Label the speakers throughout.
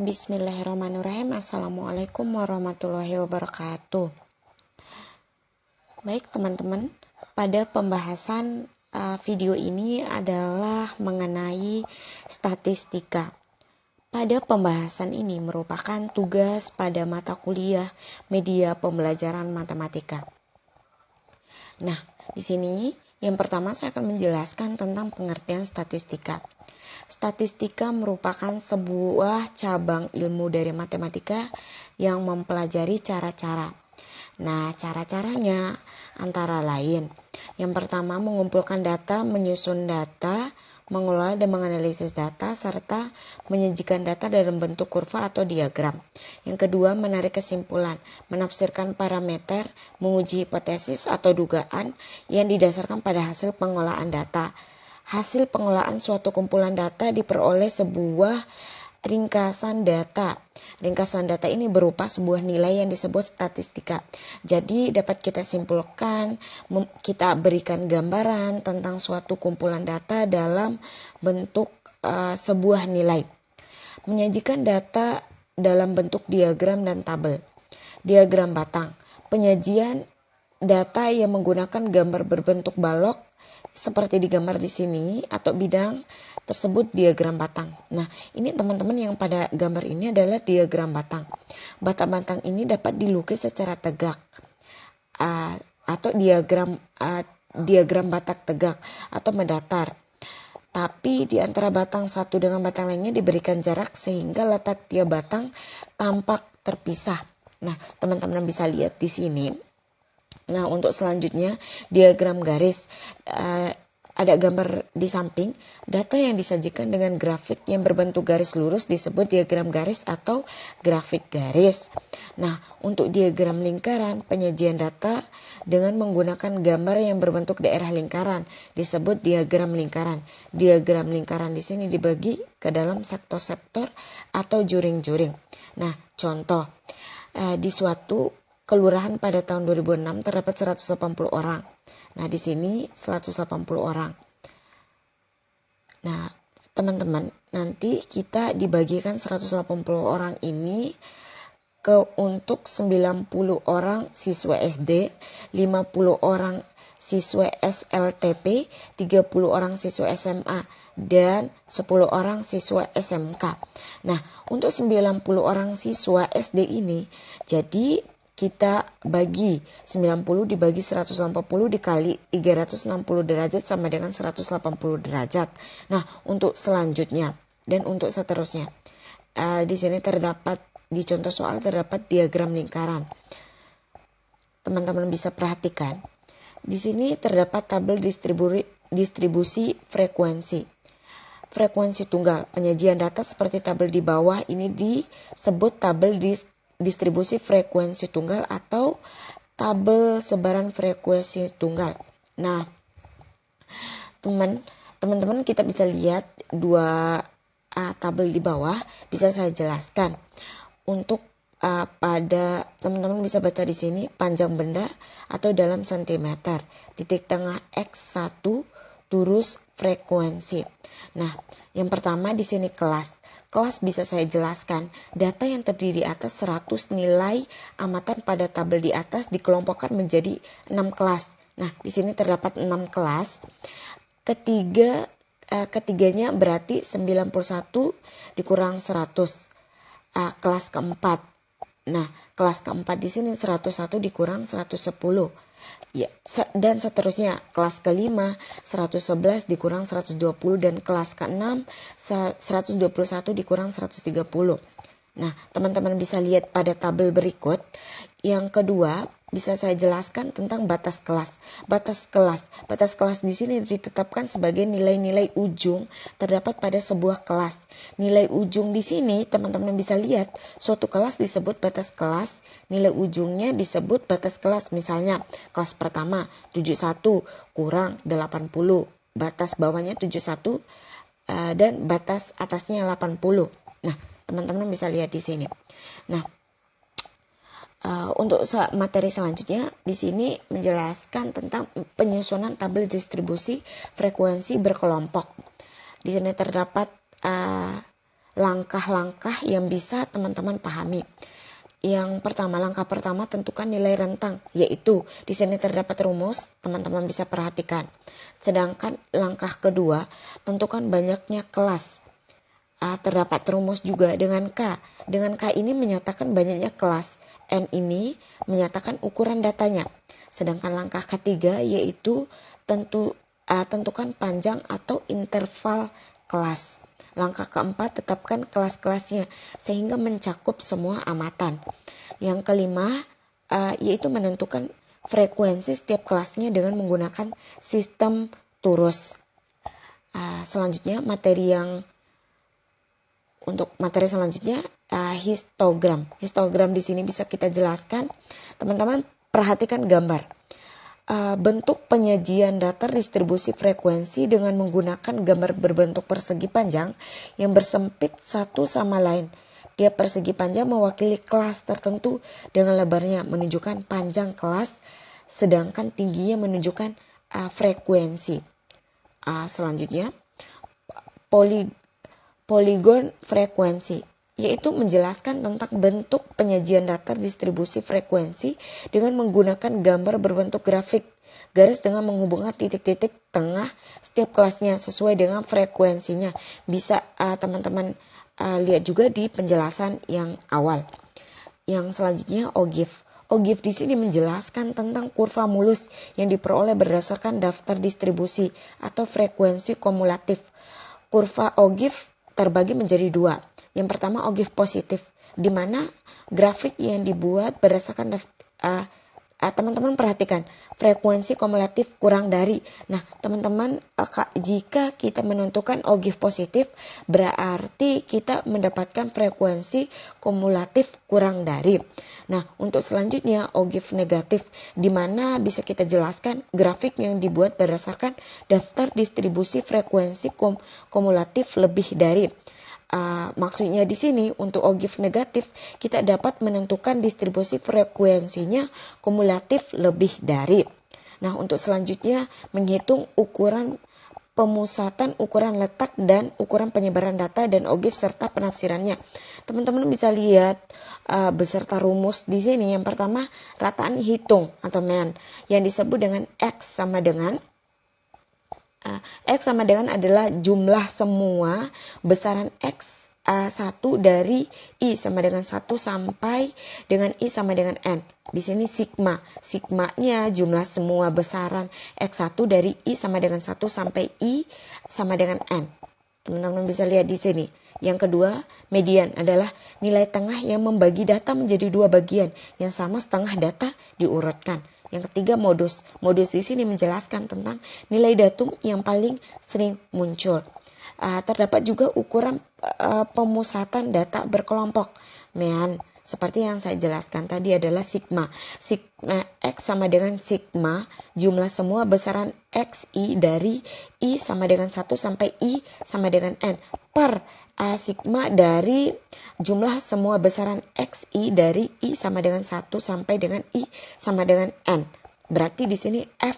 Speaker 1: Bismillahirrahmanirrahim. Assalamualaikum warahmatullahi wabarakatuh. Baik teman-teman, pada pembahasan video ini adalah mengenai statistika. Pada pembahasan ini merupakan tugas pada mata kuliah media pembelajaran matematika. Nah, di sini yang pertama saya akan menjelaskan tentang pengertian statistika. Statistika merupakan sebuah cabang ilmu dari matematika yang mempelajari cara-cara. Nah, cara-caranya antara lain. Yang pertama, mengumpulkan data, menyusun data, mengelola dan menganalisis data, serta menyajikan data dalam bentuk kurva atau diagram. Yang kedua, menarik kesimpulan, menafsirkan parameter, menguji hipotesis atau dugaan yang didasarkan pada hasil pengolahan data. Hasil pengolahan suatu kumpulan data diperoleh sebuah ringkasan data. Ringkasan data ini berupa sebuah nilai yang disebut statistika. Jadi dapat kita simpulkan, kita berikan gambaran tentang suatu kumpulan data dalam bentuk sebuah nilai. Menyajikan data dalam bentuk diagram dan tabel. Diagram batang, penyajian data yang menggunakan gambar berbentuk balok seperti digambar di sini atau bidang tersebut diagram batang. Nah, ini teman-teman yang pada gambar ini adalah diagram batang. Batang-batang ini dapat dilukis secara tegak atau diagram batak tegak atau mendatar. Tapi di antara batang satu dengan batang lainnya diberikan jarak sehingga letak tiap batang tampak terpisah. Nah, teman-teman bisa lihat di sini. Nah, untuk selanjutnya diagram garis, ada gambar di samping. Data yang disajikan dengan grafik yang berbentuk garis lurus disebut diagram garis atau grafik garis. Nah, untuk diagram lingkaran, penyajian data dengan menggunakan gambar yang berbentuk daerah lingkaran disebut diagram lingkaran. Diagram lingkaran di sini dibagi ke dalam sektor-sektor atau juring-juring. Nah, contoh, di suatu kelurahan pada tahun 2006 terdapat 180 orang. Nah, di sini 180 orang. Nah, teman-teman, nanti kita dibagikan 180 orang ini untuk 90 orang siswa SD, 50 orang siswa SLTP, 30 orang siswa SMA, dan 10 orang siswa SMK. Nah, untuk 90 orang siswa SD ini, jadi kita bagi 90 dibagi 180 dikali 360 derajat sama dengan 180 derajat. Nah, untuk selanjutnya dan untuk seterusnya. Di sini terdapat, di contoh soal terdapat diagram lingkaran. Teman-teman bisa perhatikan. Di sini terdapat tabel distribusi frekuensi. Frekuensi tunggal. Penyajian data seperti tabel di bawah ini disebut tabel distribusi frekuensi tunggal atau tabel sebaran frekuensi tunggal. Nah, teman-teman kita bisa lihat dua tabel di bawah, bisa saya jelaskan. Untuk pada teman-teman bisa baca di sini panjang benda atau dalam sentimeter, titik tengah X1 turus frekuensi. Nah, yang pertama di sini kelas. Kelas bisa saya jelaskan. Data yang terdiri di atas 100 nilai amatan pada tabel di atas dikelompokkan menjadi 6 kelas. Nah, di sini terdapat 6 kelas. Ketiganya berarti 91 dikurang 100. Kelas keempat. Nah, kelas keempat di sini 101 dikurang 110. Ya, dan seterusnya. Kelas kelima 111 dikurang 120 dan kelas keenam 121 dikurang 130. Nah, teman-teman bisa lihat pada tabel berikut. Yang kedua, bisa saya jelaskan tentang batas kelas. Batas kelas di sini ditetapkan sebagai nilai-nilai ujung terdapat pada sebuah kelas. Nilai ujung di sini teman-teman bisa lihat, suatu kelas disebut batas kelas, nilai ujungnya disebut batas kelas. Misalnya, kelas pertama 71 kurang 80, batas bawahnya 71 dan batas atasnya 80. Nah, teman-teman bisa lihat di sini. Nah, untuk materi selanjutnya di sini menjelaskan tentang penyusunan tabel distribusi frekuensi berkelompok. Di sini terdapat langkah-langkah yang bisa teman-teman pahami. Yang pertama, langkah pertama tentukan nilai rentang, yaitu di sini terdapat rumus, teman-teman bisa perhatikan. Sedangkan langkah kedua, tentukan banyaknya kelas. Terdapat rumus juga dengan K. Dengan K ini menyatakan banyaknya kelas. N ini menyatakan ukuran datanya. Sedangkan langkah ketiga yaitu tentukan panjang atau interval kelas. Langkah keempat, tetapkan kelas-kelasnya sehingga mencakup semua amatan. Yang kelima, yaitu menentukan frekuensi setiap kelasnya dengan menggunakan sistem turus. Selanjutnya, untuk materi selanjutnya, histogram. Histogram di sini bisa kita jelaskan. Teman-teman perhatikan gambar. Bentuk penyajian data distribusi frekuensi dengan menggunakan gambar berbentuk persegi panjang yang bersempit satu sama lain. Tiap persegi panjang mewakili kelas tertentu dengan lebarnya menunjukkan panjang kelas, sedangkan tingginya menunjukkan frekuensi. Selanjutnya, poligon frekuensi, yaitu menjelaskan tentang bentuk penyajian data distribusi frekuensi dengan menggunakan gambar berbentuk grafik, garis dengan menghubungkan titik-titik tengah setiap kelasnya sesuai dengan frekuensinya. Bisa teman-teman lihat juga di penjelasan yang awal. Yang selanjutnya, OGIF. OGIF di sini menjelaskan tentang kurva mulus yang diperoleh berdasarkan daftar distribusi atau frekuensi kumulatif. Kurva OGIF terbagi menjadi dua. Yang pertama, OGIF positif, di mana grafik yang dibuat berdasarkan teman-teman perhatikan frekuensi kumulatif kurang dari. Nah, teman-teman, jika kita menentukan OGIF positif, berarti kita mendapatkan frekuensi kumulatif kurang dari. Nah, untuk selanjutnya OGIF negatif, di mana bisa kita jelaskan grafik yang dibuat berdasarkan daftar distribusi frekuensi kumulatif lebih dari. Maksudnya di sini untuk OGIF negatif kita dapat menentukan distribusi frekuensinya kumulatif lebih dari. Nah, untuk selanjutnya menghitung ukuran pemusatan, ukuran letak, dan ukuran penyebaran data dan OGIF serta penafsirannya. Teman-teman bisa lihat beserta rumus di sini. Yang pertama, rataan hitung atau MEAN yang disebut dengan X sama dengan adalah jumlah semua besaran X 1 dari I sama dengan 1 sampai dengan I sama dengan N. Di sini sigma. Sigmanya jumlah semua besaran X1 dari I sama dengan 1 sampai I sama dengan N. Teman-teman bisa lihat di sini. Yang kedua, median adalah nilai tengah yang membagi data menjadi dua bagian yang sama setengah data diurutkan. Yang ketiga, modus. Modus di sini menjelaskan tentang nilai datum yang paling sering muncul. Terdapat juga ukuran pemusatan data berkelompok. MEAN, seperti yang saya jelaskan tadi adalah sigma. Sigma X sama dengan sigma jumlah semua besaran XI dari I sama dengan 1 sampai I sama dengan N per sigma dari jumlah semua besaran XI dari I sama dengan 1 sampai dengan I sama dengan N. Berarti di sini F1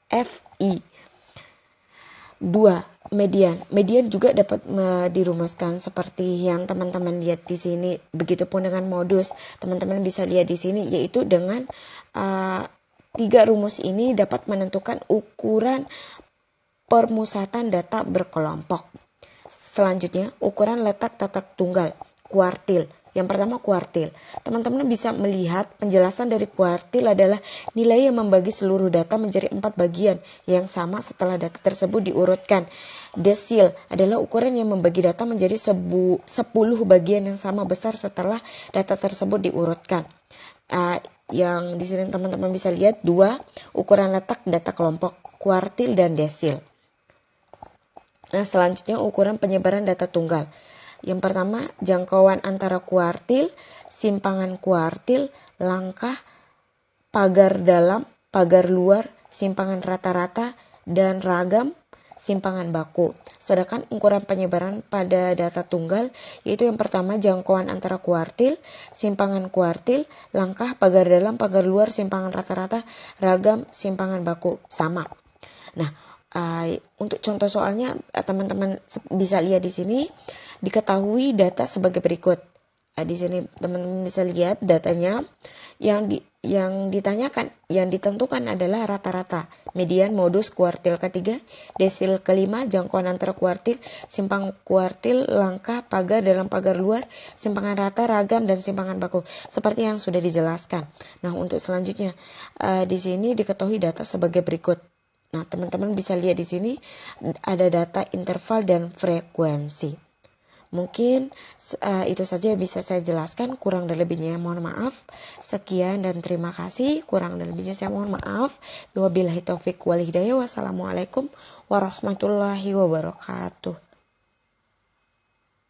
Speaker 1: FI. 2. Median. Median juga dapat dirumuskan seperti yang teman-teman lihat di sini. Begitupun dengan modus, teman-teman bisa lihat di sini, yaitu dengan 3 rumus ini dapat menentukan ukuran permusatan data berkelompok. Selanjutnya, ukuran letak tatak tunggal, kuartil. Yang pertama, kuartil. Teman-teman bisa melihat penjelasan dari kuartil adalah nilai yang membagi seluruh data menjadi 4 bagian yang sama setelah data tersebut diurutkan. Desil adalah ukuran yang membagi data menjadi 10 bagian yang sama besar setelah data tersebut diurutkan. Yang di sini teman-teman bisa lihat 2 ukuran letak data kelompok, kuartil dan desil. Nah, selanjutnya ukuran penyebaran data tunggal. Yang pertama, jangkauan antara kuartil, simpangan kuartil, langkah, pagar dalam, pagar luar, simpangan rata-rata, dan ragam, simpangan baku. Sedangkan ukuran penyebaran pada data tunggal, yaitu yang pertama jangkauan antara kuartil, simpangan kuartil, langkah, pagar dalam, pagar luar, simpangan rata-rata, ragam, simpangan baku. Sama. Nah, Untuk contoh soalnya teman-teman bisa lihat di sini, diketahui data sebagai berikut. Di sini teman-teman bisa lihat datanya yang ditanyakan, yang ditentukan adalah rata-rata, median, modus, kuartil ketiga, desil kelima, jangkauan antara kuartil, simpang kuartil, langkah, pagar dalam pagar luar, simpangan rata, ragam, dan simpangan baku. Seperti yang sudah dijelaskan. Nah, untuk selanjutnya di sini diketahui data sebagai berikut. Nah, teman-teman bisa lihat di sini ada data interval dan frekuensi. Mungkin itu saja yang bisa saya jelaskan. Kurang dan lebihnya mohon maaf. Sekian dan terima kasih. Kurang dan lebihnya saya mohon maaf. Wabillahi taufik wal hidayah. Wassalamualaikum warahmatullahi wabarakatuh.